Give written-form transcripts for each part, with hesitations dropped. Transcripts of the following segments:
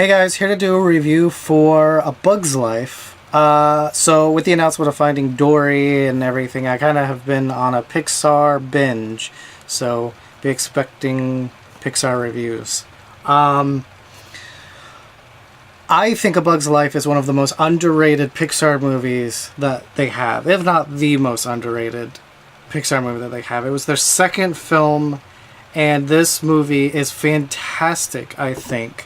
Hey guys, here to do a review for A Bug's Life. So with the announcement of Finding Dory and everything, I kind of have been on a Pixar binge. So be expecting Pixar reviews. I think A Bug's Life is one of the most underrated Pixar movies that they have, if not the most underrated Pixar movie that they have. It was their second film, and this movie is fantastic, I think.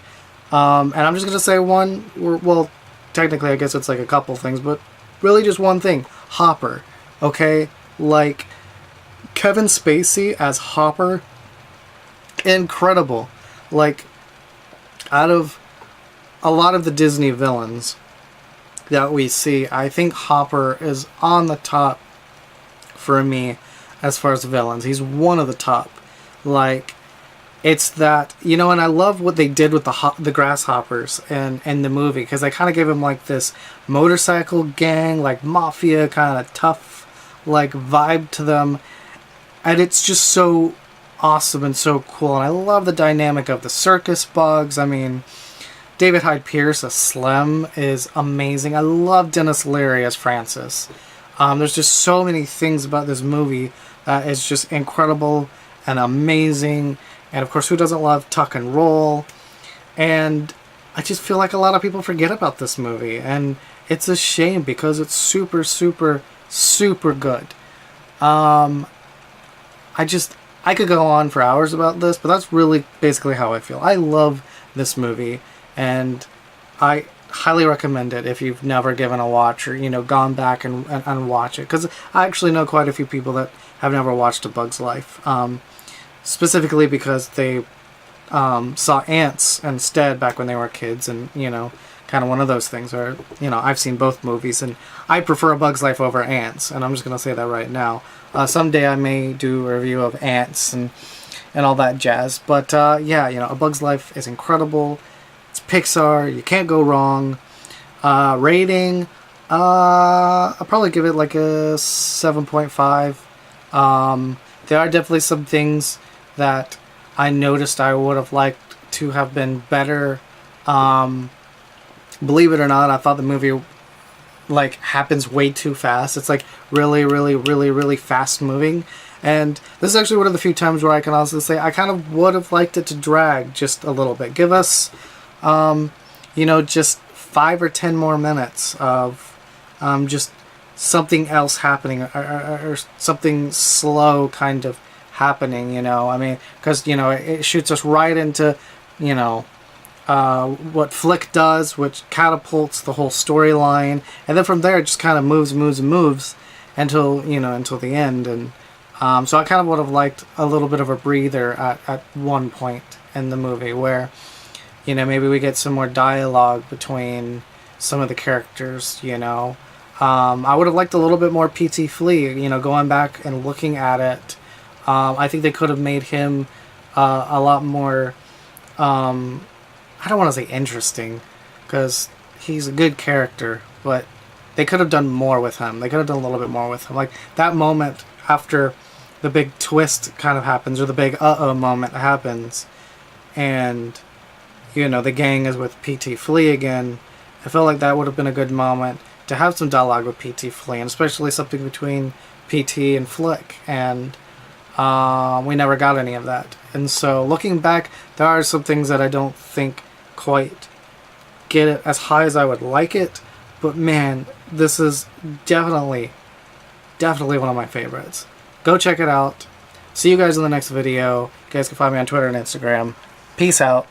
And I'm just going to say well, technically I guess it's like a couple things, but really just one thing. Hopper, okay? Like, Kevin Spacey as Hopper, incredible. Like, out of a lot of the Disney villains that we see, I think Hopper is on the top for me as far as villains. He's one of the top. Like, it's that, and I love what they did with the grasshoppers in the movie, because they kind of gave him like this motorcycle gang, like mafia kind of tough like vibe to them, and it's just so awesome and so cool. And I love the dynamic of the circus bugs. I mean, David Hyde Pierce as Slim is amazing. I love Dennis Leary as Francis. There's just so many things about this movie that is just incredible and amazing. And of course, who doesn't love Tuck and Roll? And I just feel like a lot of people forget about this movie, and it's a shame because it's super, super, super good. I could go on for hours about this, but that's really basically how I feel. I love this movie, and I highly recommend it if you've never given a watch or, gone back and watch it. Because I actually know quite a few people that have never watched A Bug's Life. Specifically because they saw Ants instead back when they were kids, and kind of one of those things where I've seen both movies and I prefer A Bug's Life over Ants, and I'm just gonna say that right now. Someday I may do a review of Ants and all that jazz, but yeah, A Bug's Life is incredible. It's Pixar, you can't go wrong. Rating, I'll probably give it like a 7.5. There are definitely some things that I noticed I would have liked to have been better. Believe it or not, I thought the movie happens way too fast. It's like really, really, really, really fast moving. And this is actually one of the few times where I can honestly say I kind of would have liked it to drag just a little bit. Give us, just 5 or 10 more minutes of just something else happening, or something slow kind of happening, I mean, because it shoots us right into what Flick does, which catapults the whole storyline, and then from there it just kind of moves until until the end. And so I kind of would have liked a little bit of a breather at one point in the movie where maybe we get some more dialogue between some of the characters. I would have liked a little bit more P.T. Flea, going back and looking at it. I think they could have made him a lot more, I don't want to say interesting, because he's a good character, but they could have done more with him. They could have done a little bit more with him. Like, that moment after the big twist kind of happens, or the big uh-oh moment happens, and, the gang is with P.T. Flea again. I felt like that would have been a good moment to have some dialogue with P.T. Flea, and especially something between P.T. and Flick, and we never got any of that. And so looking back, there are some things that I don't think quite get it as high as I would like it, but man, this is definitely one of my favorites. Go check it out. See you guys in the next video. You guys can find me on Twitter and Instagram. Peace out.